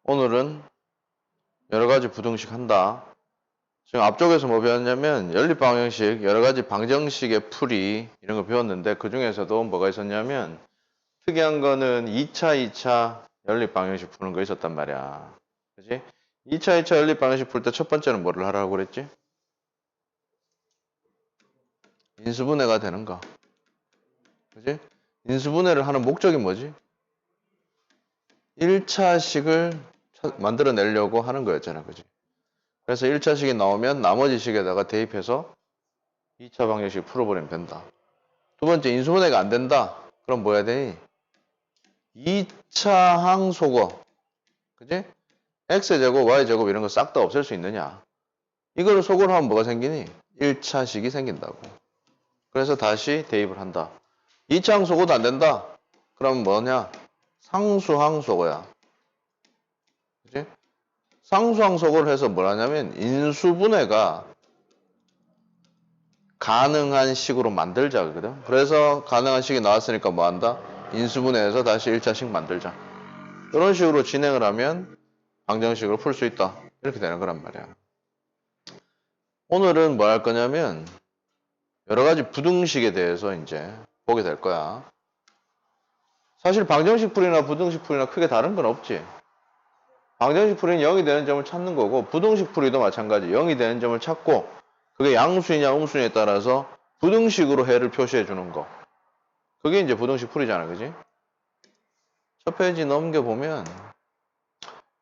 오늘은 여러 가지 부등식 한다. 지금 앞쪽에서 뭐 배웠냐면 연립방정식, 여러 가지 방정식의 풀이 이런 거 배웠는데 그 중에서도 뭐가 있었냐면 특이한 거는 2차 연립방정식 푸는 거 있었단 말이야. 그지? 2차 연립방정식 풀 때 첫 번째는 뭐를 하라고 그랬지? 인수분해가 되는 거. 그지? 인수분해를 하는 목적이 뭐지? 1차식을 만들어내려고 하는 거였잖아. 그지? 그래서 1차식이 나오면 나머지 식에다가 대입해서 2차 방정식 풀어버리면 된다. 두 번째, 인수분해가 안 된다. 그럼 뭐 해야 되니? 2차 항소거. 그지? x제곱, y제곱 이런 거 싹 다 없앨 수 있느냐? 이거를 소거를 하면 뭐가 생기니? 1차식이 생긴다고. 그래서 다시 대입을 한다. 2차 항소거도 안 된다. 그럼 뭐냐? 상수항소거야. 그지? 상수항소거를 해서 뭘 하냐면 인수분해가 가능한 식으로 만들자 그거든. 그래서 가능한 식이 나왔으니까 뭐 한다? 인수분해해서 다시 1차식 만들자. 이런 식으로 진행을 하면 방정식으로 풀 수 있다. 이렇게 되는 거란 말이야. 오늘은 뭐 할 거냐면 여러 가지 부등식에 대해서 이제 보게 될 거야. 사실 방정식 풀이나 부등식 풀이나 크게 다른 건 없지. 방정식 풀이는 0이 되는 점을 찾는 거고 부등식 풀이도 마찬가지. 0이 되는 점을 찾고 그게 양수이냐 음수냐에 따라서 부등식으로 해를 표시해 주는 거. 그게 이제 부등식 풀이잖아. 그지? 첫 페이지 넘겨보면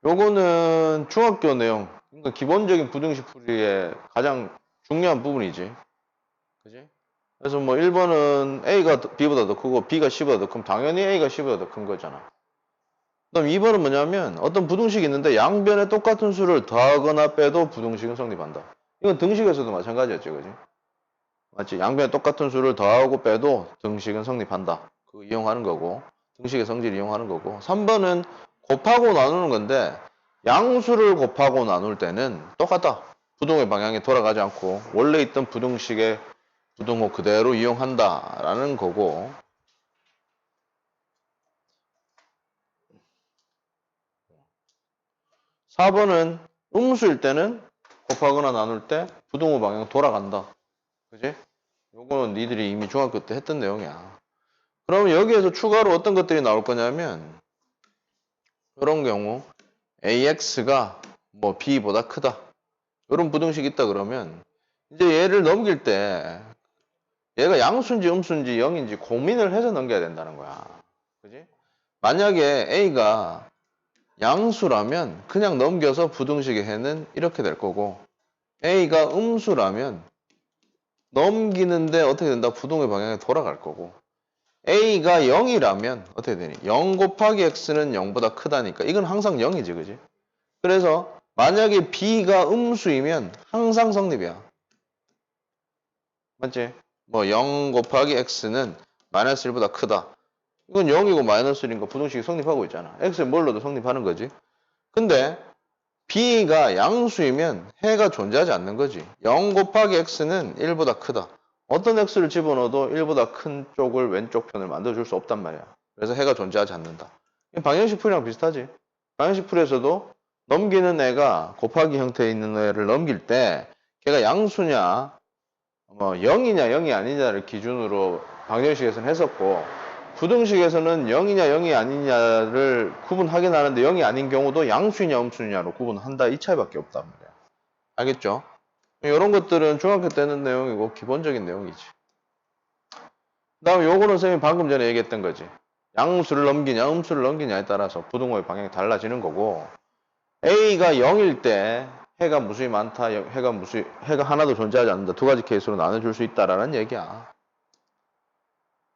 요거는 중학교 내용, 그러니까 기본적인 부등식 풀이의 가장 중요한 부분이지. 그지? 그래서 뭐 1번은 A가 B보다 더 크고 B가 C보다 더 크면 당연히 A가 C보다 더 큰 거잖아. 그다음 2번은 뭐냐면 어떤 부등식이 있는데 양변에 똑같은 수를 더하거나 빼도 부등식은 성립한다. 이건 등식에서도 마찬가지였죠. 그지? 맞지? 양변에 똑같은 수를 더하고 빼도 등식은 성립한다. 그거 이용하는 거고 등식의 성질을 이용하는 거고 3번은 곱하고 나누는 건데 양수를 곱하고 나눌 때는 똑같다. 부등호의 방향에 돌아가지 않고 원래 있던 부등식의 부등호 그대로 이용한다라는 거고 4번은 음수일 때는 곱하거나 나눌 때 부등호 방향 돌아간다. 그지? 요거는 니들이 이미 중학교 때 했던 내용이야. 그럼 여기에서 추가로 어떤 것들이 나올 거냐면 이런 경우 AX가 뭐 B보다 크다. 이런 부등식이 있다 그러면 이제 얘를 넘길 때 얘가 양수인지 음수인지 0인지 고민을 해서 넘겨야 된다는 거야. 그지? 만약에 A가 양수라면 그냥 넘겨서 부등식의 해는 이렇게 될 거고 A가 음수라면 넘기는데 어떻게 된다? 부등호의 방향에 돌아갈 거고 A가 0이라면 어떻게 되니? 0 곱하기 X는 0보다 크다니까 이건 항상 0이지. 그지? 그래서 만약에 B가 음수이면 항상 성립이야. 맞지? 뭐 0 곱하기 X는 마이너스 1보다 크다. 이건 0이고 마이너스 1이니까 부등식이 성립하고 있잖아. X에 뭘 넣어도 성립하는 거지. 근데 B가 양수이면 해가 존재하지 않는 거지. 0 곱하기 X는 1보다 크다. 어떤 X를 집어넣어도 1보다 큰 쪽을 왼쪽 편을 만들어줄 수 없단 말이야. 그래서 해가 존재하지 않는다. 방정식 풀이랑 비슷하지. 방정식 풀이에서도 넘기는 애가 곱하기 형태에 있는 애를 넘길 때 걔가 양수냐 뭐 0이냐 0이 아니냐를 기준으로 방정식에서는 했었고 부등식에서는 0이냐 0이 아니냐를 구분하긴 하는데 0이 아닌 경우도 양수이냐 음수냐로 구분한다. 이 차이밖에 없단 말이야. 알겠죠? 이런 것들은 중학교 때 했는 내용이고 기본적인 내용이지. 그 다음에 요거는 선생님이 방금 전에 얘기했던 거지. 양수를 넘기냐 음수를 넘기냐에 따라서 부등호의 방향이 달라지는 거고 A가 0일 때 해가 무수히 많다, 해가 하나도 존재하지 않는다. 두 가지 케이스로 나눠줄 수 있다라는 얘기야.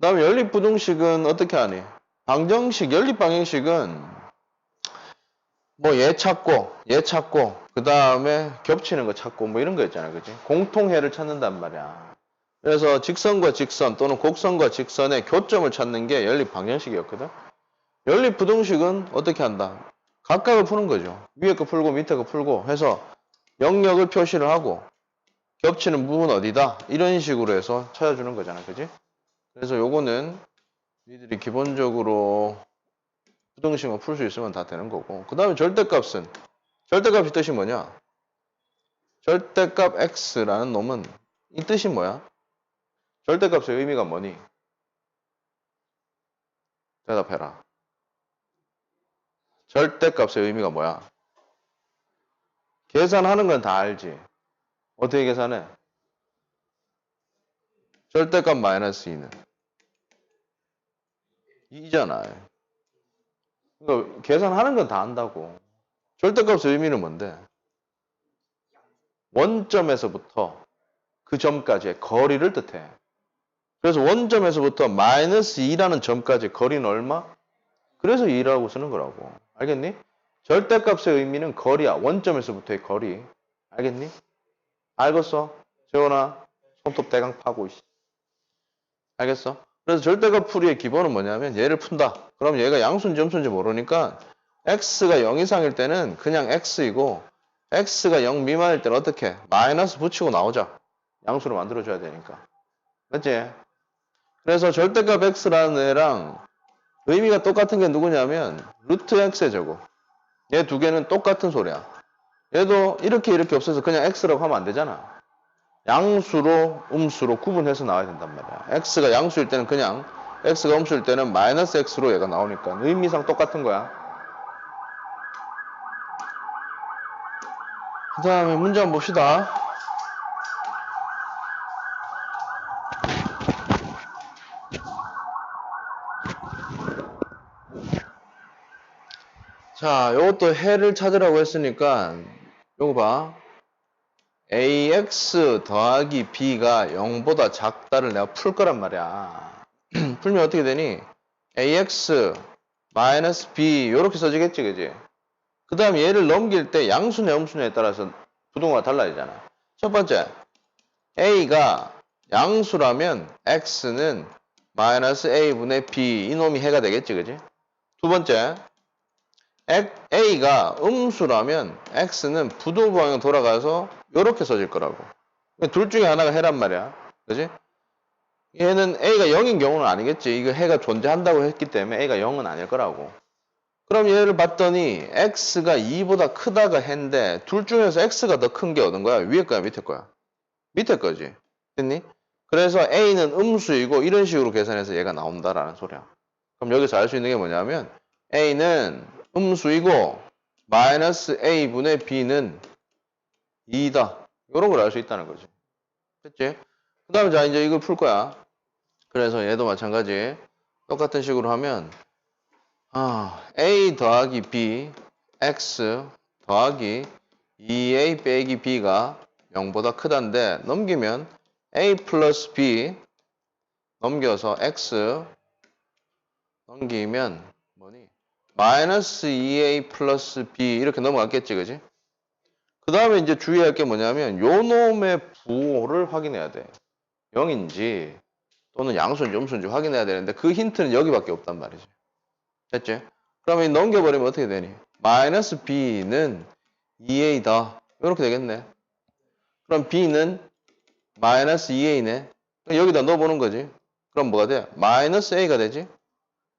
그 다음에 연립부등식은 어떻게 하니? 방정식, 연립방정식은 뭐 얘 찾고, 그 다음에 겹치는 거 찾고 뭐 이런 거 있잖아. 그지? 공통해를 찾는단 말이야. 그래서 직선과 직선 또는 곡선과 직선의 교점을 찾는 게 연립방정식이었거든. 연립부등식은 어떻게 한다? 각각을 푸는 거죠. 위에 거 풀고 밑에 거 풀고 해서 영역을 표시를 하고 겹치는 부분 어디다? 이런 식으로 해서 찾아주는 거잖아. 그지? 그래서 요거는 니들이 기본적으로 부등식만 풀 수 있으면 다 되는 거고. 그 다음에 절대값은, 절대값이 뜻이 뭐냐? 절대값 x라는 놈은 이 뜻이 뭐야? 절대값의 의미가 뭐니? 대답해라. 절대값의 의미가 뭐야? 계산하는 건 다 알지. 어떻게 계산해? 절대값 마이너스 2는 2잖아. 그러니까 계산하는 건 다 안다고. 절대값의 의미는 뭔데? 원점에서부터 그 점까지의 거리를 뜻해. 그래서 원점에서부터 마이너스 2라는 점까지의 거리는 얼마? 그래서 2라고 쓰는 거라고. 알겠니? 절대값의 의미는 거리야. 원점에서부터의 거리. 알겠니? 알겠어? 재원아, 손톱 대강 파고. 알겠어? 그래서 절대값 풀이의 기본은 뭐냐면 얘를 푼다. 그럼 얘가 양수인지 음수인지 모르니까 x가 0 이상일 때는 그냥 x이고 x가 0 미만일 때는 어떻게? 마이너스 붙이고 나오자. 양수로 만들어줘야 되니까. 맞지? 그래서 절대값 x라는 애랑 의미가 똑같은 게 누구냐면 루트 x의 제곱. 얘 두 개는 똑같은 소리야. 얘도 이렇게 없어서 그냥 x라고 하면 안 되잖아. 양수로 음수로 구분해서 나와야 된단 말이야. x가 양수일 때는 그냥 x가 음수일 때는 마이너스 x로 얘가 나오니까 의미상 똑같은 거야. 그 다음에 문제 한번 봅시다. 자, 요것도 해를 찾으라고 했으니까 요거 봐. ax 더하기 b가 0보다 작다를 내가 풀 거란 말이야. 풀면 어떻게 되니? ax 마이너스 b 요렇게 써지겠지, 그지? 그 다음에 얘를 넘길 때 양수냐 음수냐에 따라서 부동호가 달라지잖아. 첫 번째, a가 양수라면 x는 마이너스 a분의 b 이놈이 해가 되겠지, 그지? 두 번째, a가 음수라면 x는 부등호방향 돌아가서 이렇게 써질 거라고. 둘 중에 하나가 해란 말이야. 그지? 얘는 a가 0인 경우는 아니겠지. 이거 해가 존재한다고 했기 때문에 a가 0은 아닐 거라고. 그럼 얘를 봤더니 x가 2보다 크다가 해인데 둘 중에서 x가 더 큰 게 어떤 거야? 위에 거야, 밑에 거야? 밑에 거지. 됐니? 그래서 a는 음수이고 이런 식으로 계산해서 얘가 나온다라는 소리야. 그럼 여기서 알 수 있는 게 뭐냐면 a는 음수이고 마이너스 a분의 b는 2다. 이런 걸 알 수 있다는 거지. 됐지? 그 다음에 자 이제 이걸 풀 거야. 그래서 얘도 마찬가지. 똑같은 식으로 하면 a 더하기 b x 더하기 2a 빼기 b가 0보다 크다인데 넘기면 a 플러스 b 넘겨서 x 넘기면 뭐니? 마이너스 2a 플러스 b 이렇게 넘어갔겠지, 그지? 그 다음에 이제 주의할 게 뭐냐면 요 놈의 부호를 확인해야 돼. 0인지 또는 양수인지 음수인지 확인해야 되는데 그 힌트는 여기밖에 없단 말이지. 됐지? 그러면 넘겨버리면 어떻게 되니? 마이너스 b는 2a다. 이렇게 되겠네. 그럼 b는 마이너스 2a네. 여기다 넣어보는 거지. 그럼 뭐가 돼? 마이너스 a가 되지?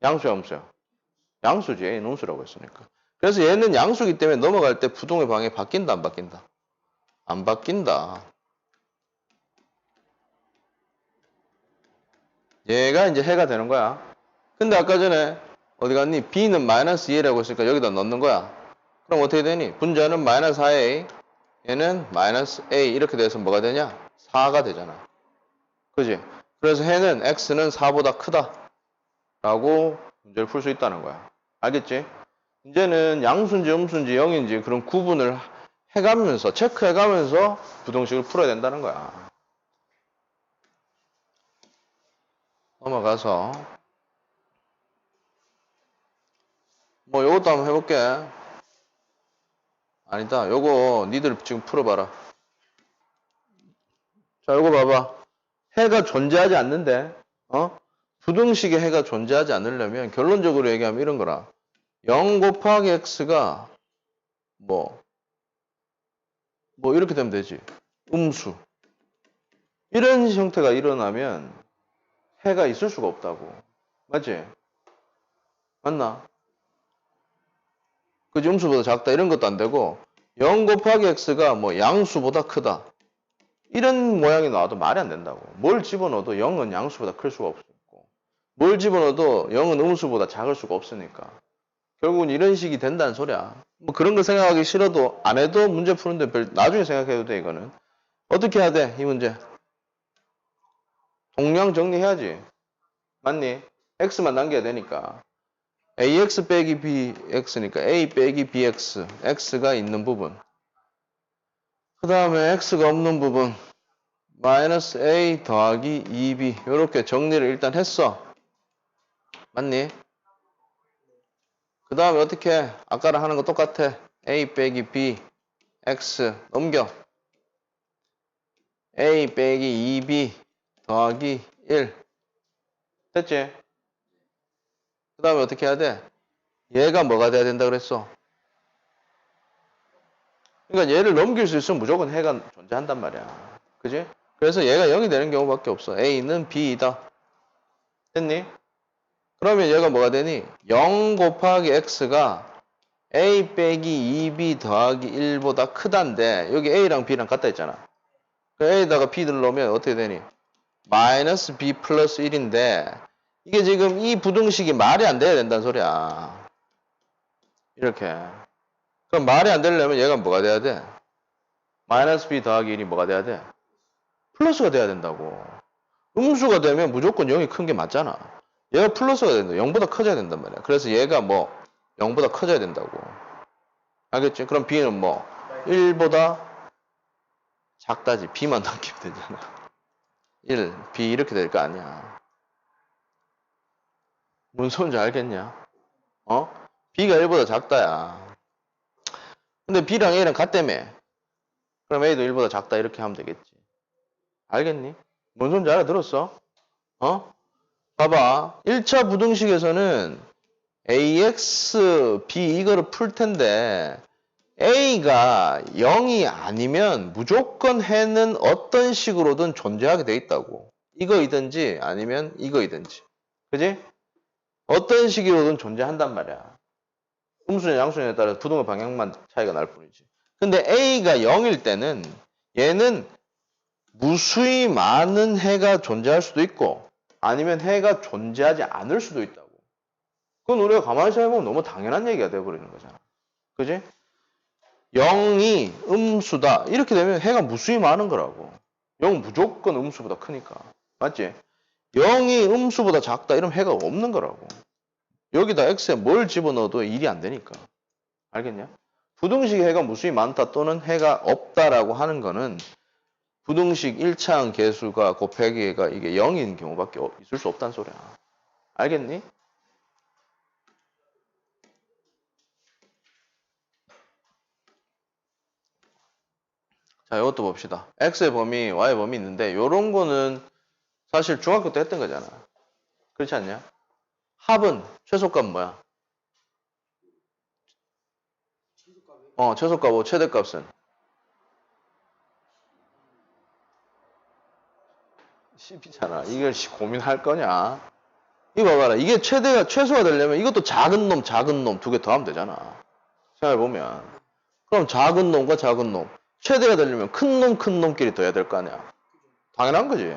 양수야, 음수야? 양수지. a는 음수라고 했으니까. 그래서 얘는 양수기 때문에 넘어갈 때 부동의 방향이 바뀐다, 안 바뀐다? 안 바뀐다. 얘가 이제 해가 되는 거야. 근데 아까 전에 어디 갔니? b는 마이너스 2a라고 했으니까 여기다 넣는 거야. 그럼 어떻게 되니? 분자는 마이너스 4a, 얘는 마이너스 a 이렇게 돼서 뭐가 되냐? 4가 되잖아. 그지? 그래서 해는 x는 4보다 크다 라고 문제를 풀 수 있다는 거야. 알겠지? 이제는 양수인지 음수인지 0인지 그런 구분을 해가면서 체크해가면서 부등식을 풀어야 된다는 거야. 넘어가서 뭐 요것도 한번 해볼게. 아니다. 요거 니들 지금 풀어봐라. 자, 요거 봐봐. 해가 존재하지 않는데 부등식의 해가 존재하지 않으려면 결론적으로 얘기하면 이런 거라. 0 곱하기 x가 뭐 이렇게 되면 되지. 음수. 이런 형태가 일어나면 해가 있을 수가 없다고. 맞지? 맞나? 그지? 음수보다 작다 이런 것도 안 되고 0 곱하기 x가 뭐 양수보다 크다. 이런 모양이 나와도 말이 안 된다고. 뭘 집어넣어도 0은 양수보다 클 수가 없고 뭘 집어넣어도 0은 음수보다 작을 수가 없으니까 결국은 이런 식이 된다는 소리야. 뭐 그런 거 생각하기 싫어도 안 해도 문제 푸는데 나중에 생각해도 돼 이거는. 어떻게 해야 돼 이 문제? 동량 정리해야지. 맞니? x만 남겨야 되니까. ax 빼기 bx니까 a 빼기 bx, x가 있는 부분. 그 다음에 x가 없는 부분 마이너스 a 더하기 2b 이렇게 정리를 일단 했어. 맞니? 그 다음에 어떻게 해? 아까랑 하는 거 똑같아. a 빼기 b x 넘겨. a 빼기 2b 더하기 1 됐지? 그 다음에 어떻게 해야 돼? 얘가 뭐가 돼야 된다 그랬어? 그러니까 얘를 넘길 수 있으면 무조건 해가 존재한단 말이야. 그지? 그래서 얘가 0이 되는 경우밖에 없어. a는 b이다. 됐니? 그러면 얘가 뭐가 되니? 0 곱하기 x가 a 빼기 2b 더하기 1보다 크단데 여기 a랑 b랑 같다 했잖아. 그 a에다가 b 넣으면 어떻게 되니? 마이너스 b 플러스 1인데 이게 지금 이 부등식이 말이 안 돼야 된다는 소리야. 이렇게. 그럼 말이 안 되려면 얘가 뭐가 돼야 돼? 마이너스 b 더하기 1이 뭐가 돼야 돼? 플러스가 돼야 된다고. 음수가 되면 무조건 0이 큰 게 맞잖아. 얘가 플러스가 된다. 0보다 커져야 된단 말이야. 그래서 얘가 뭐 0보다 커져야 된다고. 알겠지? 그럼 b는 뭐 1보다 작다지. b만 남기면 되잖아. 1, b 이렇게 될 거 아니야. 뭔 소린지 알겠냐? 어? b가 1보다 작다야. 근데 b랑 a랑 같다며. 그럼 a도 1보다 작다 이렇게 하면 되겠지. 알겠니? 뭔 소린지 알아들었어? 어? 봐봐. 1차 부등식에서는 ax, b 이거를 풀 텐데 a가 0이 아니면 무조건 해는 어떤 식으로든 존재하게 돼 있다고. 이거이든지 아니면 이거이든지. 그지? 어떤 식으로든 존재한단 말이야. 음수냐 양수냐에 따라 부등의 방향만 차이가 날 뿐이지. 근데 a가 0일 때는 얘는 무수히 많은 해가 존재할 수도 있고 아니면 해가 존재하지 않을 수도 있다고. 그건 우리가 가만히 생각해보면 너무 당연한 얘기가 돼버리는 거잖아. 그지? 0이 음수다. 이렇게 되면 해가 무수히 많은 거라고. 0 무조건 음수보다 크니까. 맞지? 0이 음수보다 작다. 이러면 해가 없는 거라고. 여기다 x에 뭘 집어넣어도 일이 안 되니까. 알겠냐? 부등식 해가 무수히 많다 또는 해가 없다라고 하는 거는 부등식 1차항 계수가 곱하기가 이게 0인 경우밖에 있을 수 없다는 소리야. 알겠니? 자, 이것도 봅시다. x의 범위, y의 범위 있는데 이런 거는 사실 중학교 때 했던 거잖아. 그렇지 않냐? 합은 최소값 뭐야? 최소값, 최대값은? 10이잖아. 이걸 고민할 거냐? 이거 봐봐라. 이게 최소가 되려면 이것도 작은 놈 두 개 더하면 되잖아. 생각해보면. 그럼 작은 놈과 작은 놈. 최대가 되려면 큰 놈끼리 더해야 될 거 아니야. 당연한 거지.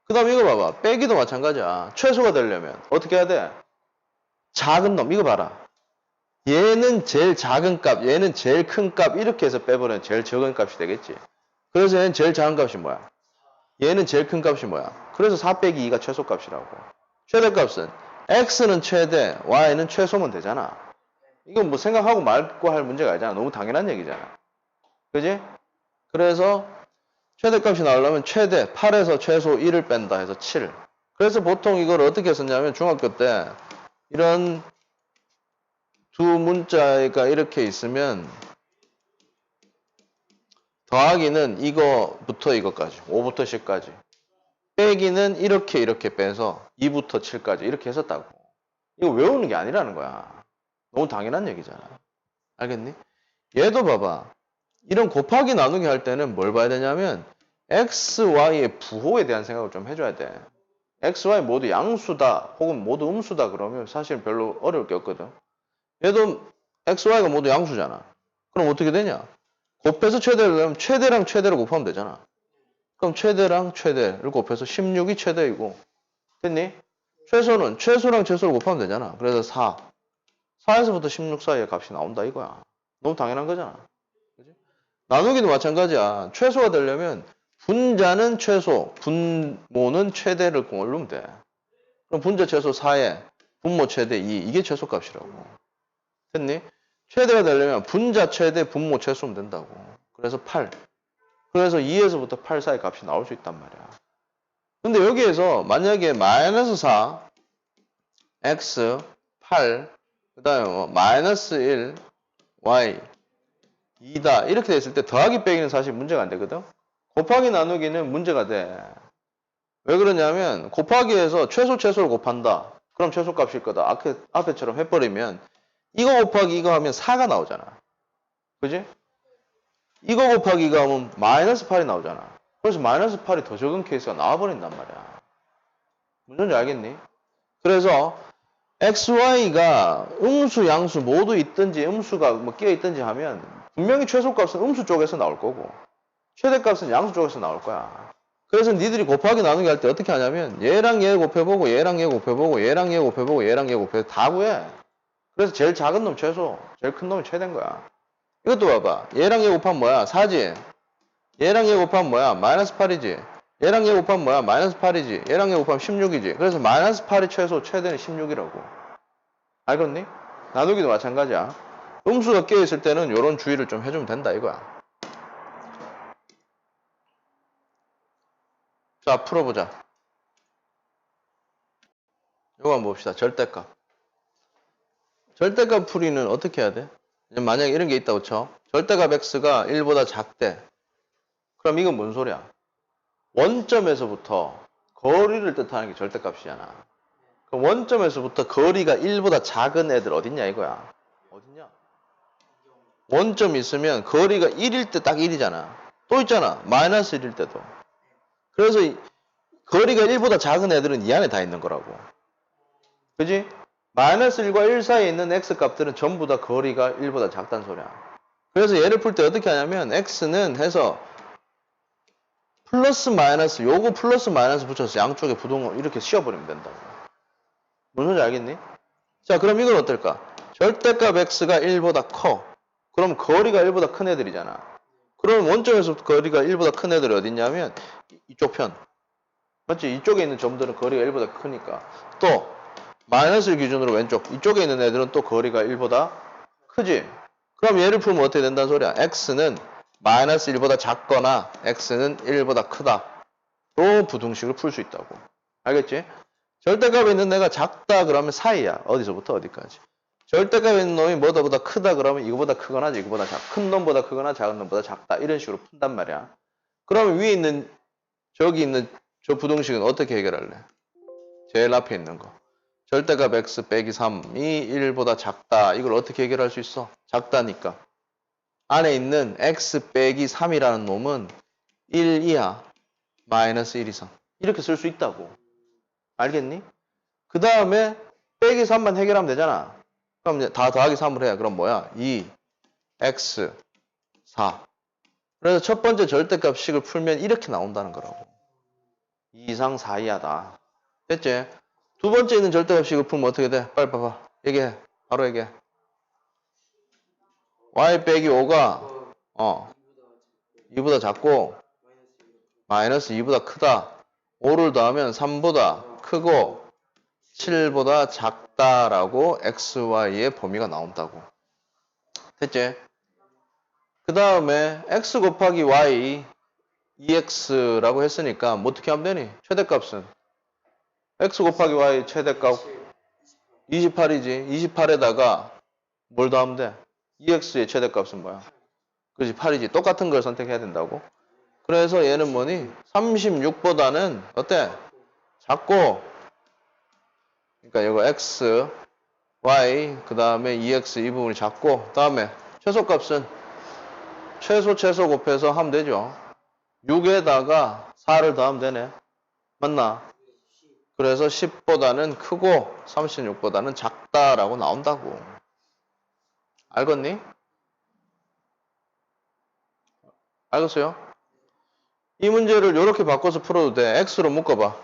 그 다음에 이거 봐봐. 빼기도 마찬가지야. 최소가 되려면 어떻게 해야 돼? 작은 놈. 이거 봐라. 얘는 제일 작은 값, 얘는 제일 큰 값 이렇게 해서 빼버리면 제일 적은 값이 되겠지. 그래서 얘는 제일 작은 값이 뭐야? 얘는 제일 큰 값이 뭐야? 그래서 4 빼기 2가 최소값이라고. 최대값은 x는 최대, y는 최소면 되잖아. 이건 뭐 생각하고 말고 할 문제가 아니잖아. 너무 당연한 얘기잖아. 그지? 그래서 최대값이 나오려면 최대 8에서 최소 1을 뺀다 해서 7. 그래서 보통 이걸 어떻게 썼냐면 중학교 때 이런 두 문자가 이렇게 있으면 더하기는 이거부터 이거까지 5부터 10까지 빼기는 이렇게 빼서 2부터 7까지 이렇게 했었다고. 이거 외우는 게 아니라는 거야. 너무 당연한 얘기잖아. 알겠니? 얘도 봐봐. 이런 곱하기 나누기 할 때는 뭘 봐야 되냐면 x, y의 부호에 대한 생각을 좀 해줘야 돼. x, y 모두 양수다 혹은 모두 음수다 그러면 사실 별로 어려울 게 없거든. 얘도 x, y가 모두 양수잖아. 그럼 어떻게 되냐? 곱해서 최대를 내면 최대랑 최대를 곱하면 되잖아. 그럼 최대랑 최대를 곱해서 16이 최대이고 됐니? 최소는 최소랑 최소를 곱하면 되잖아. 그래서 4. 4에서부터 16 사이의 값이 나온다 이거야. 너무 당연한 거잖아. 그지? 나누기도 마찬가지야. 최소가 되려면 분자는 최소, 분모는 최대를 고르면 돼. 그럼 분자 최소 4에 분모 최대 2. 이게 최소값이라고. 됐니? 최대가 되려면 분자 최대, 분모 최소면 된다고. 그래서 8. 그래서 2에서부터 8 사이 값이 나올 수 있단 말이야. 근데 여기에서 만약에 마이너스 4, x, 8, 그 다음에 마이너스 1, y, 2다. 이렇게 됐을 때 더하기 빼기는 사실 문제가 안 되거든? 곱하기 나누기는 문제가 돼. 왜 그러냐면 곱하기에서 최소를 곱한다. 그럼 최소값일 거다. 앞에처럼 해버리면 이거 곱하기 이거 하면 4가 나오잖아. 그지? 이거 곱하기 이거 하면 마이너스 8이 나오잖아. 그래서 마이너스 8이 더 적은 케이스가 나와버린단 말이야. 뭔지 알겠니? 그래서 XY가 음수, 양수 모두 있든지 음수가 뭐 끼어 있든지 하면 분명히 최소값은 음수 쪽에서 나올 거고 최대값은 양수 쪽에서 나올 거야. 그래서 니들이 곱하기 나누기 할 때 어떻게 하냐면 얘랑 얘 곱해보고 얘랑 얘 곱해보고 얘랑 얘 곱해보고 얘랑 얘 곱해보고 다 구해. 그래서 제일 작은 놈 최소, 제일 큰 놈이 최대인 거야. 이것도 봐봐. 얘랑 얘 곱하면 뭐야? 4지? 얘랑 얘 곱하면 뭐야? 마이너스 8이지? 얘랑 얘 곱하면 뭐야? 마이너스 8이지? 얘랑 얘 곱하면 16이지? 그래서 마이너스 8이 최소, 최대는 16이라고. 알겠니? 나누기도 마찬가지야. 음수가 끼어있을 때는 이런 주의를 좀 해주면 된다 이거야. 자, 풀어보자. 이거 한번 봅시다. 절대값. 절대값 풀이는 어떻게 해야 돼? 만약에 이런 게 있다고 쳐. 절대값 x가 1보다 작대. 그럼 이건 뭔 소리야? 원점에서부터 거리를 뜻하는 게 절대값이잖아. 그럼 원점에서부터 거리가 1보다 작은 애들 어딨냐 이거야. 어딨냐? 원점이 있으면 거리가 1일 때 딱 1이잖아. 또 있잖아. 마이너스 1일 때도. 그래서 거리가 1보다 작은 애들은 이 안에 다 있는 거라고. 그지? 마이너스 1과 1 사이에 있는 x 값들은 전부 다 거리가 1보다 작다는 소리야. 그래서 얘를 풀 때 어떻게 하냐면 x는 해서 플러스 마이너스 요거 플러스 마이너스 붙여서 양쪽에 부동을 이렇게 씌워버리면 된다고. 무슨 소리인지 알겠니? 자, 그럼 이건 어떨까? 절대값 x가 1보다 커. 그럼 거리가 1보다 큰 애들이잖아. 그럼 원점에서부터 거리가 1보다 큰 애들이 어딨냐면 이쪽 편. 맞지? 이쪽에 있는 점들은 거리가 1보다 크니까. 또 마이너스 기준으로 왼쪽. 이쪽에 있는 애들은 또 거리가 1보다 크지? 그럼 얘를 풀면 어떻게 된다는 소리야? x는 마이너스 1보다 작거나 x는 1보다 크다. 로 부등식을 풀 수 있다고. 알겠지? 절대값에 있는 애가 작다 그러면 사이야. 어디서부터 어디까지. 절대값에 있는 놈이 뭐다보다 크다 그러면 이거보다 크거나 이거보다 큰 놈보다 크거나 작은 놈보다 작다. 이런 식으로 푼단 말이야. 그러면 위에 있는 저기 있는 저 부등식은 어떻게 해결할래? 제일 앞에 있는 거. 절대값 x 빼기 3이 1보다 작다. 이걸 어떻게 해결할 수 있어? 작다니까. 안에 있는 x 빼기 3이라는 놈은 1 이하 마이너스 1 이상. 이렇게 쓸 수 있다고. 알겠니? 그 다음에 빼기 3만 해결하면 되잖아. 그럼 이제 다 더하기 3을 해. 그럼 뭐야? 2, x, 4. 그래서 첫 번째 절대값식을 풀면 이렇게 나온다는 거라고. 2 이상 4 이하다. 됐지? 두 번째 있는 절대값식을 풀면 어떻게 돼? 빨리 봐봐. 얘기해. 바로 얘기해. y 빼기 5가 2보다 작고 마이너스 2보다 크다. 5를 더하면 3보다 크고 7보다 작다라고 xy의 범위가 나온다고. 됐지? 그 다음에 x 곱하기 y 2x라고 했으니까 뭐 어떻게 하면 되니? 최대값은 x 곱하기 y 최대값 28이지. 28에다가 뭘 더하면 돼? 2x의 최대값은 뭐야? 그렇지, 8이지. 똑같은 걸 선택해야 된다고. 그래서 얘는 뭐니? 36보다는 어때? 작고, 그러니까 이거 x, y, 그 다음에 2x 이 부분이 작고, 다음에 최소값은 최소 곱해서 하면 되죠. 6에다가 4를 더하면 되네. 맞나? 그래서 10보다는 크고 36보다는 작다라고 나온다고. 알겠니? 알겠어요? 이 문제를 이렇게 바꿔서 풀어도 돼. x로 묶어봐.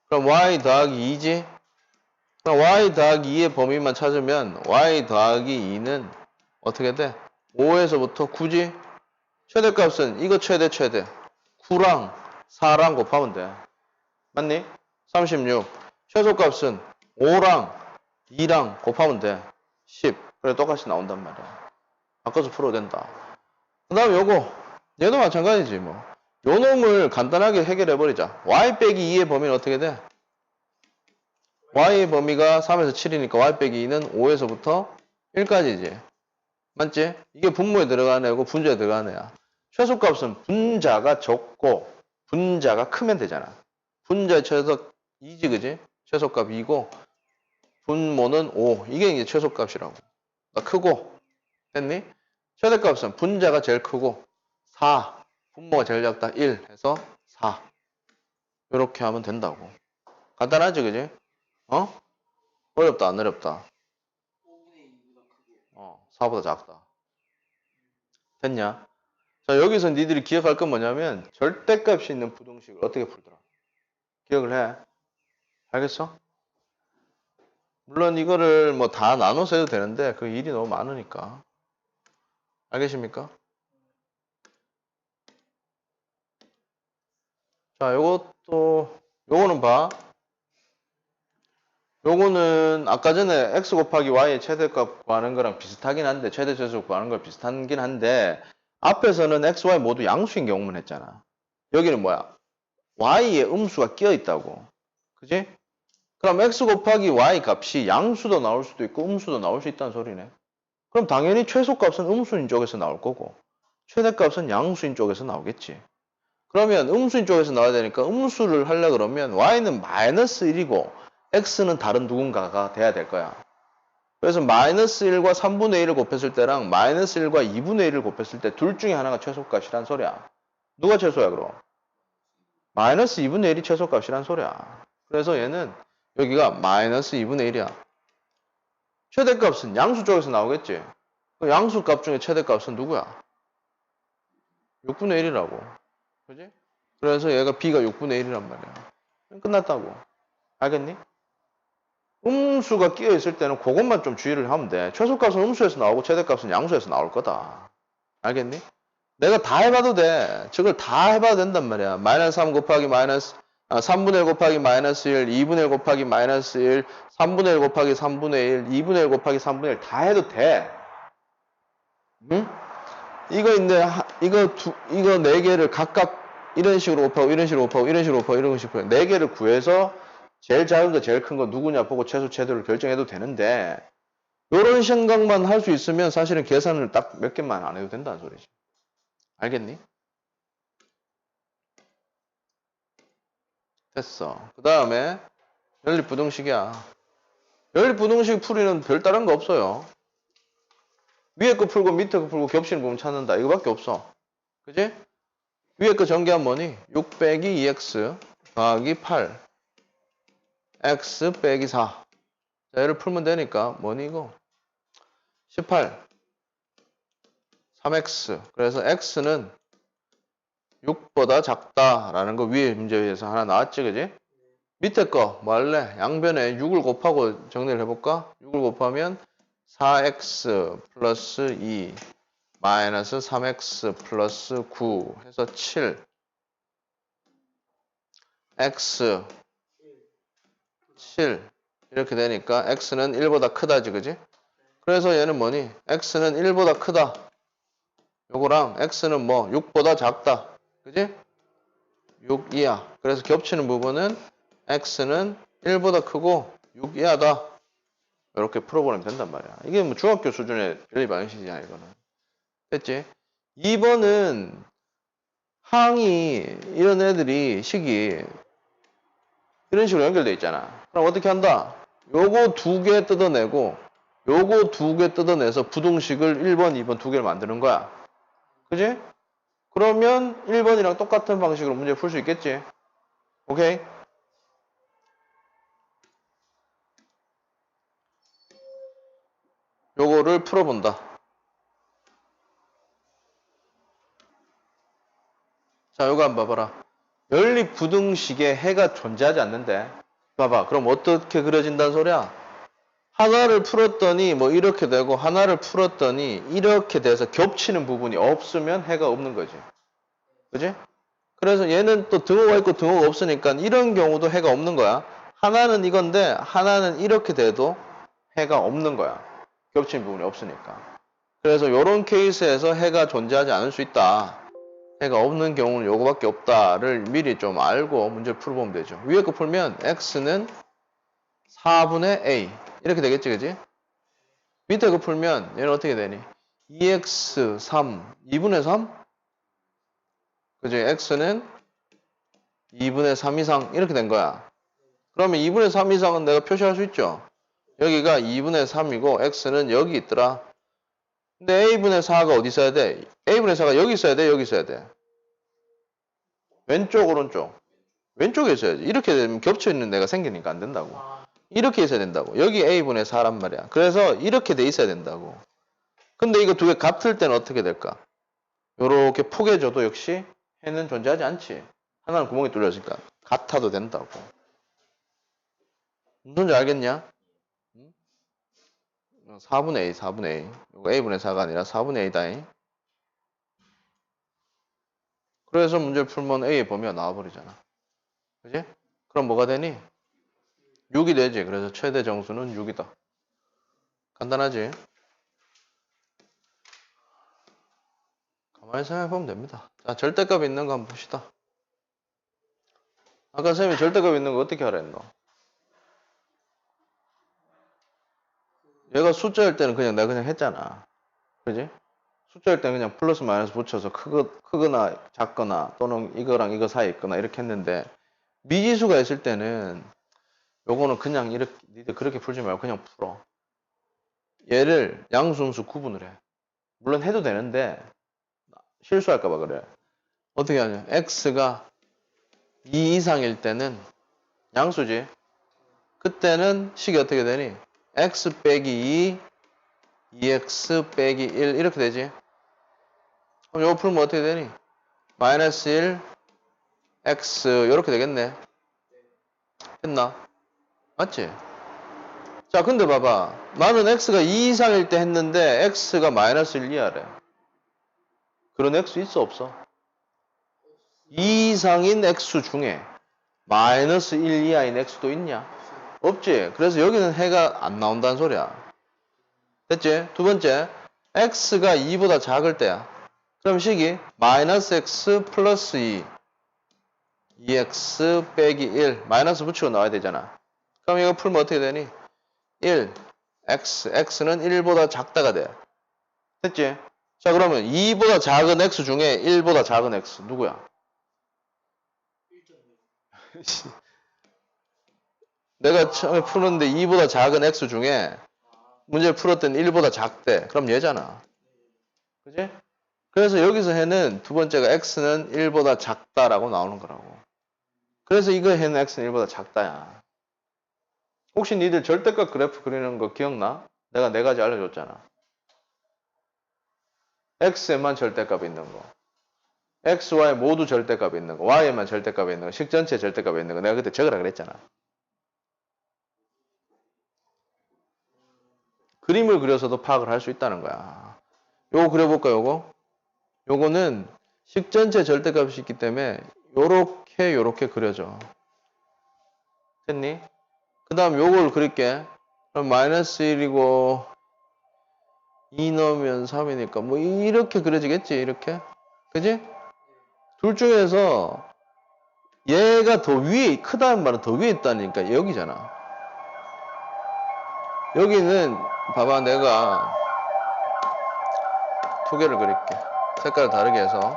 그럼 y 더하기 2지? 그럼 y 더하기 2의 범위만 찾으면 y 더하기 2는 어떻게 돼? 5에서부터 9지? 최대값은 이거 최대. 9랑 4랑 곱하면 돼. 맞니? 36. 최소값은 5랑 2랑 곱하면 돼. 10. 그래 똑같이 나온단 말이야. 바꿔서 풀어도 된다. 그 다음에 요거. 얘도 마찬가지지 뭐. 요 놈을 간단하게 해결해버리자. y 빼기 2의 범위는 어떻게 돼? y의 범위가 3에서 7이니까 y 빼기 2는 5에서부터 1까지지. 맞지? 이게 분모에 들어가는 애고 분자에 들어가는 애야. 최소값은 분자가 적고 분자가 크면 되잖아. 분자 최소 2지 그지? 최소값 2고 분모는 5. 이게 이제 최소값이라고. 크고 됐니? 최대값은 분자가 제일 크고 4. 분모가 제일 작다. 1 해서 4. 이렇게 하면 된다고. 간단하지 그지? 어? 어렵다 안 어렵다? 4보다 작다. 됐냐? 자, 여기서 니들이 기억할 건 뭐냐면 절대값이 있는 부등식을 어떻게 풀더라? 기억을 해. 알겠어? 물론 이거를 뭐 다 나눠서 해도 되는데 그 일이 너무 많으니까. 알겠습니까? 자, 요거는 봐. 요거는 아까 전에 x 곱하기 y의 최대값 구하는 거랑 비슷하긴 한데 최대 최소 구하는 거 비슷하긴 한데 앞에서는 x, y 모두 양수인 경우만 했잖아. 여기는 뭐야? y의 음수가 끼어 있다고. 그지? 그럼 x 곱하기 y 값이 양수도 나올 수도 있고 음수도 나올 수 있다는 소리네. 그럼 당연히 최소값은 음수인 쪽에서 나올 거고 최대값은 양수인 쪽에서 나오겠지. 그러면 음수인 쪽에서 나와야 되니까 음수를 하려 그러면 y는 마이너스 1이고 x는 다른 누군가가 돼야 될 거야. 그래서 마이너스 1과 3분의 1을 곱했을 때랑 마이너스 1과 2분의 1을 곱했을 때 둘 중에 하나가 최소값이란 소리야. 누가 최소야 그럼? 마이너스 2분의 1이 최소값이란 소리야. 그래서 얘는 여기가 마이너스 2분의 1이야. 최대값은 양수 쪽에서 나오겠지. 그 양수값 중에 최대값은 누구야? 6분의 1이라고. 그지? 그래서 얘가 b가 6분의 1이란 말이야. 끝났다고. 알겠니? 음수가 끼어 있을 때는 그것만 좀 주의를 하면 돼. 최소값은 음수에서 나오고 최대값은 양수에서 나올 거다. 알겠니? 내가 다 해봐도 돼. 저걸 다 해봐도 된단 말이야. 마이너스 3 곱하기 마이너스 3분의 1 곱하기 마이너스 1, 2분의 1 곱하기 마이너스 1, 3분의 1 곱하기 3분의 1, 2분의 1 곱하기 3분의 1 다 해도 돼. 응? 이거 네 개를 각각 이런 식으로 곱하고 이런 식으로 곱하고 이런 식으로 곱하고 이런 식으로 네 개를 구해서 제일 작은 거 제일 큰 거 누구냐 보고 최소 최대를 결정해도 되는데 이런 생각만 할 수 있으면 사실은 계산을 딱 몇 개만 안 해도 된다는 소리지. 알겠니? 됐어. 그 다음에 연립부등식이야. 연립부등식 풀이는 별다른 거 없어요. 위에 거 풀고 밑에 거 풀고 겹치는 부분 찾는다. 이거밖에 없어. 그지? 위에 거 전개하면 뭐니? 6 빼기 2x 더하기 8 x 빼기 4. 자, 얘를 풀면 되니까 뭐니 이거? 18 3x. 그래서 x는 6보다 작다라는 거 위에 문제에서 하나 나왔지, 그지? 밑에 거 뭐 할래? 양변에 6을 곱하고 정리를 해볼까? 6을 곱하면 4x 플러스 2 마이너스 3x 플러스 9 해서 7 x 7 이렇게 되니까 x는 1보다 크다지, 그지? 그래서 얘는 뭐니? x는 1보다 크다. 요거랑 x는 뭐 6보다 작다. 그지? 6 이하. 그래서 겹치는 부분은 x는 1보다 크고 6 이하다. 이렇게 풀어보면 된단 말이야. 이게 뭐 중학교 수준의 연립 방식이야, 이거는. 됐지? 2번은 항이 이런 애들이 식이 이런 식으로 연결돼 있잖아. 그럼 어떻게 한다? 요거 두 개 뜯어내고 요거 두 개 뜯어내서 부등식을 1번, 2번 두 개를 만드는 거야. 그지? 그러면 1번이랑 똑같은 방식으로 문제 풀 수 있겠지? 오케이? 요거를 풀어본다. 자, 요거 한번 봐봐라. 연립부등식에 해가 존재하지 않는데. 봐봐. 그럼 어떻게 그려진다는 소리야? 하나를 풀었더니 뭐 이렇게 되고 하나를 풀었더니 이렇게 돼서 겹치는 부분이 없으면 해가 없는 거지. 그지? 그래서 얘는 또 등호가 있고 등호가 없으니까 이런 경우도 해가 없는 거야. 하나는 이건데 하나는 이렇게 돼도 해가 없는 거야. 겹치는 부분이 없으니까. 그래서 이런 케이스에서 해가 존재하지 않을 수 있다. 해가 없는 경우는 요거밖에 없다를 미리 좀 알고 문제를 풀어보면 되죠. 위에 거 풀면 x는 4분의 a 이렇게 되겠지, 그지? 밑에 거 풀면 얘는 어떻게 되니? 2x 3, 2분의 3? 그지? x는 2분의 3 이상 이렇게 된 거야. 그러면 2분의 3 이상은 내가 표시할 수 있죠? 여기가 2분의 3이고 x는 여기 있더라. 근데 a분의 4가 어디 있어야 돼? a분의 4가 여기 있어야 돼? 여기 있어야 돼? 왼쪽, 오른쪽? 왼쪽에 있어야지. 이렇게 되면 겹쳐있는 데가 생기니까 안 된다고. 이렇게 있어야 된다고. 여기 a분의 4란 말이야. 그래서 이렇게 돼 있어야 된다고. 근데 이거 두 개 같을 때는 어떻게 될까? 요렇게 포개져도 역시 해는 존재하지 않지. 하나는 구멍이 뚫렸으니까 같아도 된다고. 무슨 지 알겠냐? 4분의 a, 4분의 a. 이거 a분의 4가 아니라 4분의 a다. 그래서 문제를 풀면 a의 범위가 나와버리잖아. 그지? 그럼 뭐가 되니? 6이 되지. 그래서 최대 정수는 6이다. 간단하지? 가만히 생각해보면 됩니다. 자, 절대값 있는 거 한번 봅시다. 아까 선생님이 절대값 있는 거 어떻게 하라 했노? 얘가 숫자일 때는 그냥 내가 그냥 했잖아. 그지? 숫자일 때는 그냥 플러스 마이너스 붙여서 크거나 작거나 또는 이거랑 이거 사이에 있거나 이렇게 했는데 미지수가 있을 때는 요거는 그냥 이렇게 니들 그렇게 풀지 말고 그냥 풀어. 얘를 양수음수 구분을 해. 물론 해도 되는데 실수할까봐 그래. 어떻게 하냐? x가 2 이상일 때는 양수지. 그때는 식이 어떻게 되니? x 빼기 2, 2x 빼기 1 이렇게 되지. 그럼 요거 풀면 어떻게 되니? 마이너스 1, x 이렇게 되겠네. 했나? 맞지? 자, 근데 봐봐. 나는 x가 2 이상일 때 했는데 x가 마이너스 1 이하래. 그런 x 있어 없어? 2 이상인 x 중에 마이너스 1 이하인 x도 있냐? 없지. 그래서 여기는 해가 안 나온다는 소리야. 됐지? 두 번째, x가 2보다 작을 때야. 그럼 식이 마이너스 x 플러스 2, 2x 빼기 1, 마이너스 붙이고 나와야 되잖아. 그럼 이거 풀면 어떻게 되니? 1, x는 1보다 작다가 돼. 됐지? 자, 그러면 2보다 작은 x 중에 1보다 작은 x 누구야? 1.6. 내가 처음에 푸는데 2보다 작은 x 중에 문제를 풀었더니 1보다 작대. 그럼 얘잖아. 그지? 그래서 여기서 해는 두 번째가 x는 1보다 작다라고 나오는 거라고. 그래서 이거 해는 x는 1보다 작다야. 혹시 니들 절대값 그래프 그리는 거 기억나? 내가 네 가지 알려줬잖아. x에만 절대값 있는 거. x, y 모두 절대값 있는 거. y에만 절대값 있는 거. 식 전체 절대값 있는 거. 내가 그때 적으라 그랬잖아. 그림을 그려서도 파악을 할 수 있다는 거야. 요거 그려볼까, 요거? 요거는 식 전체 절대값이 있기 때문에 요렇게 그려져. 됐니? 그 다음 요걸 그릴게. 그럼 마이너스 1이고 2 넣으면 3이니까 뭐 이렇게 그려지겠지, 이렇게. 그지? 둘 중에서 얘가 더 위에, 크다는 말은 더 위에 있다니까 여기잖아. 여기는 봐봐, 내가 두 개를 그릴게. 색깔을 다르게 해서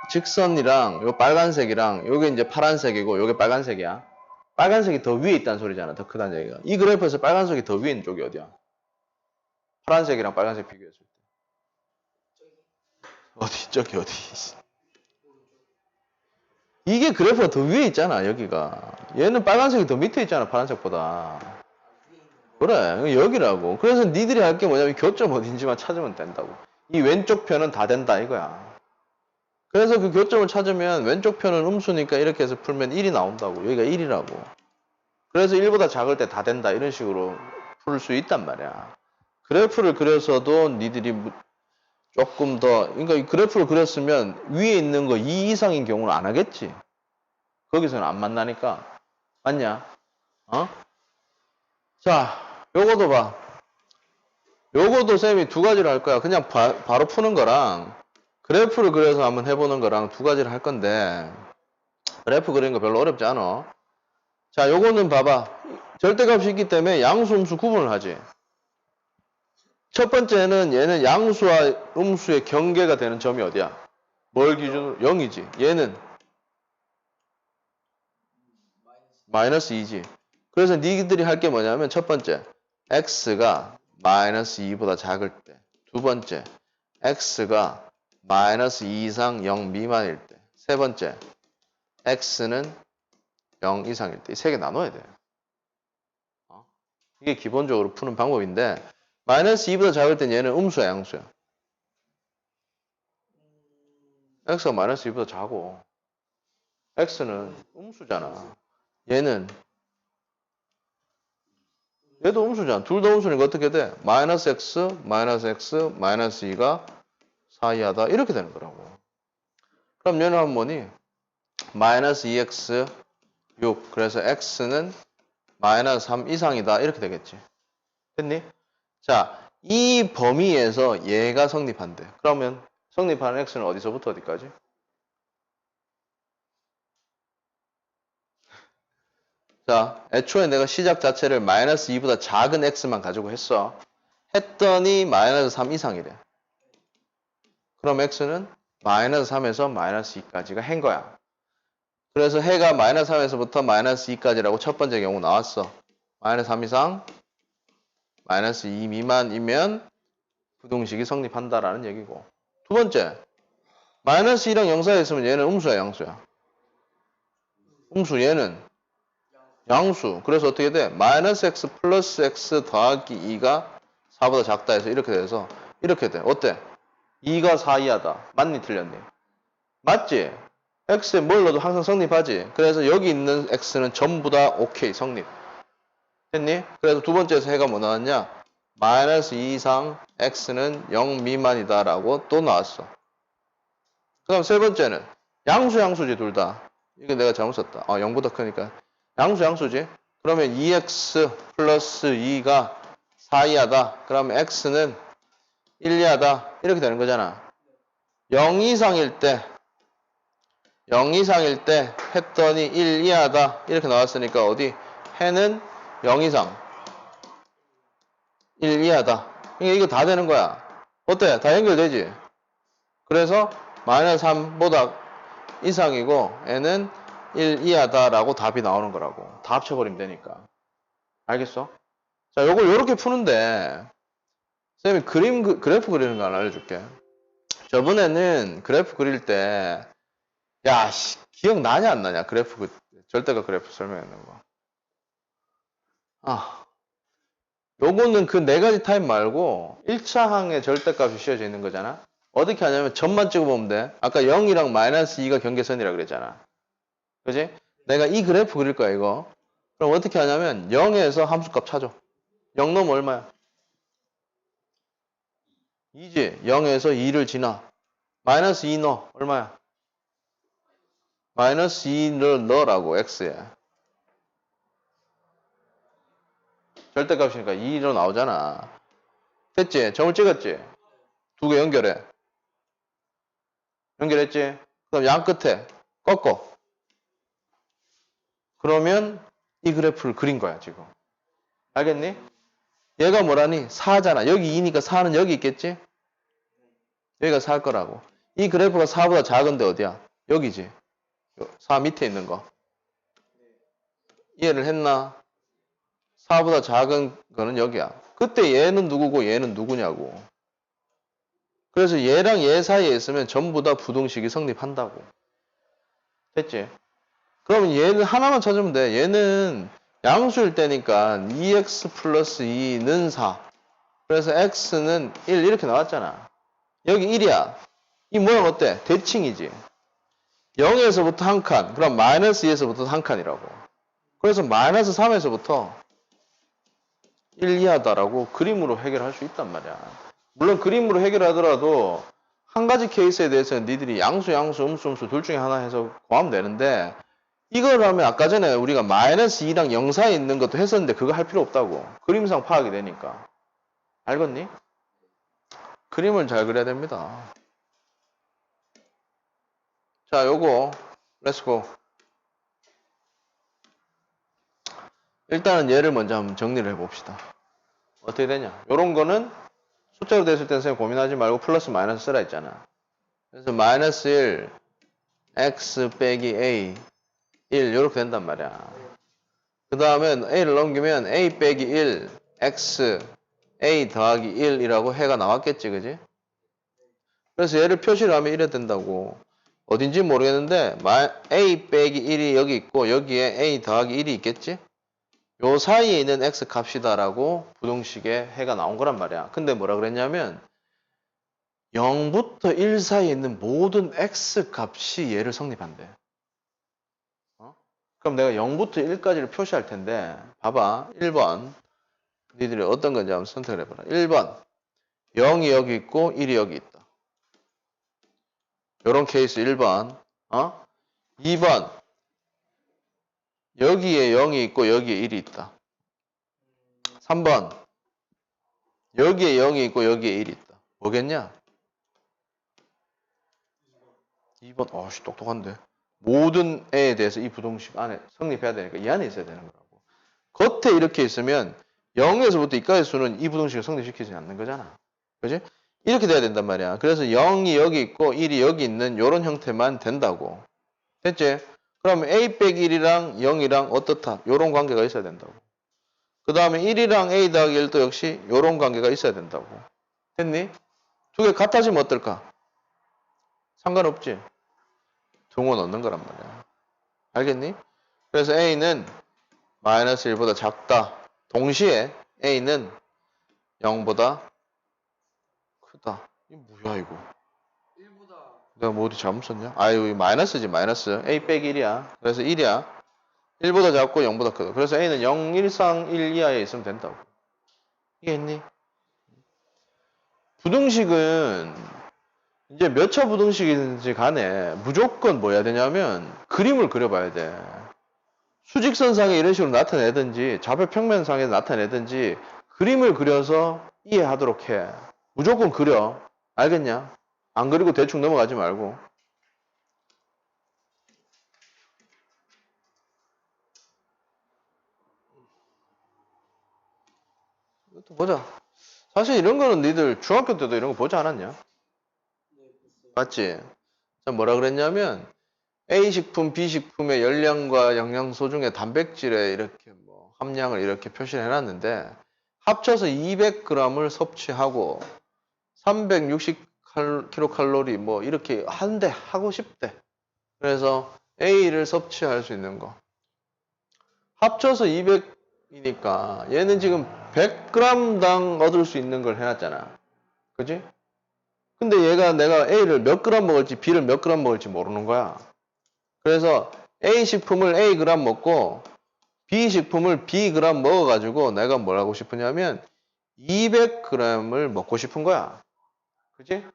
직선이랑 요 빨간색이랑 요게 이제 파란색이고 요게 빨간색이야. 빨간색이 더 위에 있다는 소리잖아. 더 크다는 얘기가. 이 그래프에서 빨간색이 더 위에 있는 쪽이 어디야? 파란색이랑 빨간색 비교했을 때. 어디? 저기 어디? 이게 그래프가 더 위에 있잖아. 여기가. 얘는 빨간색이 더 밑에 있잖아. 파란색보다. 그래, 여기라고. 그래서 니들이 할 게 뭐냐면 교점 어딘지만 찾으면 된다고. 이 왼쪽 편은 다 된다 이거야. 그래서 그 교점을 찾으면 왼쪽 편은 음수니까 이렇게 해서 풀면 1이 나온다고. 여기가 1이라고. 그래서 1보다 작을 때 다 된다 이런 식으로 풀 수 있단 말이야. 그래프를 그려서도 니들이 조금 더, 그러니까 이 그래프를 그렸으면 위에 있는 거 2 이상인 경우는 안 하겠지. 거기서는 안 만나니까. 맞냐? 어? 자, 요거도 봐. 요거도 쌤이 두 가지를 할 거야. 그냥 바로 푸는 거랑 그래프를 그려서 한번 해보는 거랑 두 가지를 할 건데 그래프 그리는 거 별로 어렵지 않아. 자, 요거는 봐봐. 절대값이 있기 때문에 양수, 음수 구분을 하지. 첫 번째는 얘는 양수와 음수의 경계가 되는 점이 어디야? 뭘 기준으로? 0이지. 얘는 마이너스 2지. 그래서 니들이 할 게 뭐냐면 첫 번째, x가 마이너스 2보다 작을 때. 두 번째, x가 마이너스 2 이상 0 미만일 때. 세 번째, x는 0 이상일 때. 이 세 개 나눠야 돼. 이게 기본적으로 푸는 방법인데 마이너스 2보다 작을 땐 얘는 음수야, 양수야? x가 마이너스 2보다 작고 x는 음수잖아. 얘는 얘도 음수잖아. 둘 다 음수니까 어떻게 돼? 마이너스 x, 마이너스 2가 사이하다. 이렇게 되는 거라고. 그럼 얘는 하면 뭐니? 마이너스 2x 6. 그래서 x는 마이너스 3 이상이다. 이렇게 되겠지. 됐니? 자, 이 범위에서 얘가 성립한대. 그러면 성립하는 x는 어디서부터 어디까지? 자, 애초에 내가 시작 자체를 마이너스 2보다 작은 x만 가지고 했어. 했더니 마이너스 3 이상이래. 그럼 x는 마이너스 3에서 마이너스 2까지가 해인 거야. 그래서 해가 마이너스 3에서부터 마이너스 2까지라고 첫 번째 경우 나왔어. 마이너스 3 이상, 마이너스 2 미만이면 부등식이 성립한다라는 얘기고. 두 번째, 마이너스 2랑 0 사이에 있으면 얘는 음수야, 양수야? 음수, 얘는 양수. 그래서 어떻게 돼? 마이너스 x 플러스 x 더하기 2가 4보다 작다 해서 이렇게 돼서 이렇게 돼. 어때? 2가 4 이하다. 맞니 틀렸니? 맞지? x에 뭘 넣어도 항상 성립하지. 그래서 여기 있는 x는 전부 다 오케이 성립. 됐니? 그래서 두 번째에서 해가 뭐 나왔냐? 마이너스 2 이상 x는 0 미만이다 라고 또 나왔어. 그 다음 세 번째는 양수 양수지 둘 다. 이게 내가 잘못 썼다. 0보다 크니까. 양수 양수지. 그러면 2x 플러스 2가 4 이하다. 그러면 x는 1 이하다. 이렇게 되는 거잖아. 0 이상일 때 0 이상일 때 했더니 1 이하다. 이렇게 나왔으니까 어디? 해는 0 이상 1 이하다. 그러니까 이거 다 되는 거야. 어때? 다 연결되지? 그래서 마이너스 3보다 이상이고 n은 1 이하다라고 답이 나오는 거라고. 다 합쳐버리면 되니까. 알겠어? 자, 요걸 요렇게 푸는데 쌤이 그래프 그리는 거 하나 알려줄게. 저번에는 그래프 그릴 때 야, 기억나냐 안 나냐? 절대값 그래프 설명했는 거. 요거는 그 네 가지 타입 말고 1차 항에 절대값이 씌워져 있는 거잖아. 어떻게 하냐면 점만 찍어보면 돼. 아까 0이랑 마이너스 2가 경계선이라 그랬잖아. 그지? 내가 이 그래프 그릴 거야, 이거. 그럼 어떻게 하냐면 0에서 함수값 찾아. 0 넣으면 얼마야? 2지. 0에서 2를 지나. 마이너스 2 넣어. 얼마야? 마이너스 2를 넣으라고, x에. 절대값이니까 2로 나오잖아. 됐지? 점을 찍었지? 두 개 연결해. 연결했지? 그럼 양 끝에 꺾어. 그러면 이 그래프를 그린 거야, 지금. 알겠니? 얘가 뭐라니? 4잖아. 여기 2니까 4는 여기 있겠지? 여기가 4일 거라고. 이 그래프가 4보다 작은데 어디야? 여기지. 4 밑에 있는 거. 이해를 했나? 4보다 작은 거는 여기야. 그때 얘는 누구고 얘는 누구냐고. 그래서 얘랑 얘 사이에 있으면 전부 다 부등식이 성립한다고. 됐지? 그러면 얘는 하나만 찾으면 돼. 얘는 양수일 때니까 2x 플러스 2는 4. 그래서 x는 1 이렇게 나왔잖아. 여기 1이야. 이 모양 어때? 대칭이지. 0에서부터 한 칸. 그럼 마이너스 2에서부터 한 칸이라고. 그래서 마이너스 3에서부터 1 이하다라고 그림으로 해결할 수 있단 말이야. 물론 그림으로 해결하더라도 한 가지 케이스에 대해서는 니들이 양수, 음수 둘 중에 하나 해서 구하면 되는데 이걸 하면 아까 전에 우리가 마이너스 2랑 0 사이에 있는 것도 했었는데 그거 할 필요 없다고. 그림상 파악이 되니까. 알겠니? 그림을 잘 그려야 됩니다. 자, 요거 렛츠고. 일단은 얘를 먼저 한번 정리를 해봅시다. 어떻게 되냐? 요런 거는 숫자로 됐을 때는 선생님 고민하지 말고 플러스 마이너스 쓰라 했잖아. 그래서 마이너스 1, x 빼기 a, 1 요렇게 된단 말이야. 그 다음에 a를 넘기면 a 빼기 1, x, a 더하기 1이라고 해가 나왔겠지, 그지? 그래서 얘를 표시를 하면 이래 된다고. 어딘지 모르겠는데 a 빼기 1이 여기 있고 여기에 a 더하기 1이 있겠지? 요 사이에 있는 x 값이다라고 부등식에 해가 나온 거란 말이야. 근데 뭐라 그랬냐면 0부터 1 사이에 있는 모든 x 값이 얘를 성립한대. 그럼 내가 0부터 1까지를 표시할 텐데 봐봐. 1번 니들이 어떤 건지 한번 선택을 해봐라. 1번 0이 여기 있고 1이 여기 있다. 요런 케이스 1번 2번 여기에 0이 있고 여기에 1이 있다. 3번 여기에 0이 있고 여기에 1이 있다. 뭐겠냐? 2번 어씨 똑똑한데. 모든 애에 대해서 이 부등식 안에 성립해야 되니까 이 안에 있어야 되는 거라고. 겉에 이렇게 있으면 0에서부터 이까지 수는 이 부등식을 성립시키지 않는 거잖아. 그지? 이렇게 돼야 된단 말이야. 그래서 0이 여기 있고 1이 여기 있는 이런 형태만 된다고. 됐지? 그럼 a 빼기 1이랑 0이랑 어떻다? 요런 관계가 있어야 된다고. 그 다음에 1이랑 a 더하기 1도 역시 요런 관계가 있어야 된다고. 됐니? 두 개 같아지면 어떨까? 상관없지? 등호 넣는 거란 말이야. 알겠니? 그래서 a는 마이너스 1보다 작다. 동시에 a는 0보다 크다. 이게 뭐야 이거? 1보다 내가 뭐 어디 잘못 썼냐? 아유 이 마이너스지 마이너스. a 빼기 1이야. 그래서 1이야. 1보다 작고 0보다 크다. 그래서 a는 0, 1, 상 1 이하에 있으면 된다고. 이해했니? 부등식은 이제 몇 차 부등식이든지 간에 무조건 뭐 해야 되냐면 그림을 그려봐야 돼. 수직선상에 이런 식으로 나타내든지 좌표평면상에 나타내든지 그림을 그려서 이해하도록 해. 무조건 그려. 알겠냐? 안 그리고 대충 넘어가지 말고. 이것도 보자. 사실 이런 거는 니들 중학교 때도 이런 거 보지 않았냐? 네, 봤어요. 맞지? 자, 뭐라 그랬냐면 A식품, B식품의 열량과 영양소 중에 단백질의 이렇게 뭐 함량을 이렇게 표시를 해놨는데 합쳐서 200g을 섭취하고 360kcal 뭐 이렇게 한대 하고 싶대. 그래서 A를 섭취할 수 있는 거. 합쳐서 200이니까 얘는 지금 100g당 얻을 수 있는 걸 해놨잖아. 그지? 근데 얘가 내가 A를 몇 그램 먹을지 B를 몇 그램 먹을지 모르는 거야. 그래서 A 식품을 A 그램 먹고 B 식품을 B 그램 먹어가지고 내가 뭘 하고 싶으냐면 200g을 먹고 싶은 거야. 그지?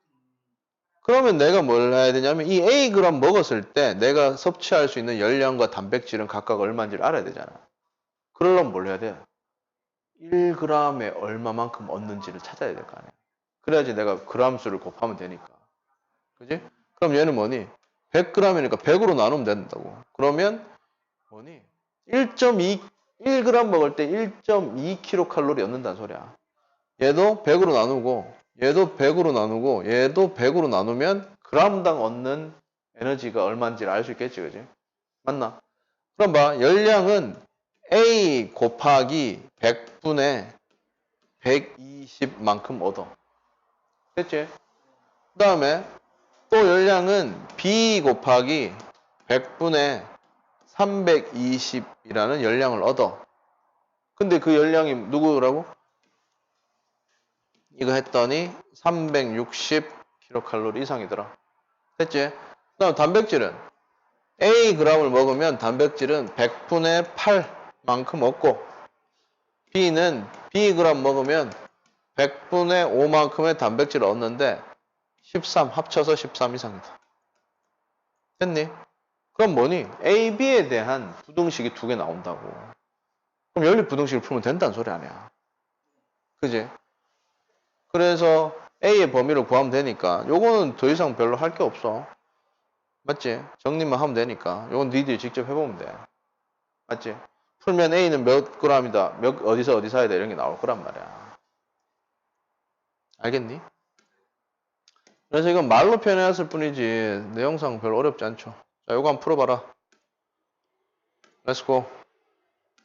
그러면 내가 뭘 해야 되냐면 이 A 그램 먹었을 때 내가 섭취할 수 있는 열량과 단백질은 각각 얼마인지를 알아야 되잖아. 그러려면 뭘 해야 돼? 1g에 얼마만큼 얻는지를 찾아야 될 거 아니야. 그래야지 내가 그램 수를 곱하면 되니까. 그지? 그럼 얘는 뭐니? 100g이니까 100으로 나누면 된다고. 그러면 뭐니? 1g 먹을 때 1.2kcal 얻는다는 소리야. 얘도 100으로 나누고 얘도 100으로 나누고 얘도 100으로 나누면 g당 얻는 에너지가 얼마인지를 알 수 있겠지. 그지? 맞나? 그럼 봐. 열량은 A 곱하기 100분의 120만큼 얻어. 됐지? 그 다음에 또 열량은 B 곱하기 100분의 320이라는 열량을 얻어. 근데 그 열량이 누구라고? 이거 했더니 360kcal 이상이더라. 됐지? 그다음 단백질은 A g을 먹으면 단백질은 100분의 8만큼 얻고 B는 B g 먹으면 100분의 5만큼의 단백질을 얻는데 13 합쳐서 13 이상이다. 됐니? 그럼 뭐니? A, B에 대한 부등식이 두 개 나온다고. 그럼 연립 부등식을 풀면 된다는 소리 아니야. 그지? 그래서 A의 범위를 구하면 되니까 요거는 더 이상 별로 할 게 없어. 맞지? 정리만 하면 되니까 요건 니들이 직접 해보면 돼. 맞지? 풀면 A는 몇 g이다, 어디서 어디 사야 돼 이런 게 나올 거란 말이야. 알겠니? 그래서 이건 말로 표현해놨을 뿐이지 내용상 별로 어렵지 않죠. 자, 요거 한번 풀어봐라. Let's go.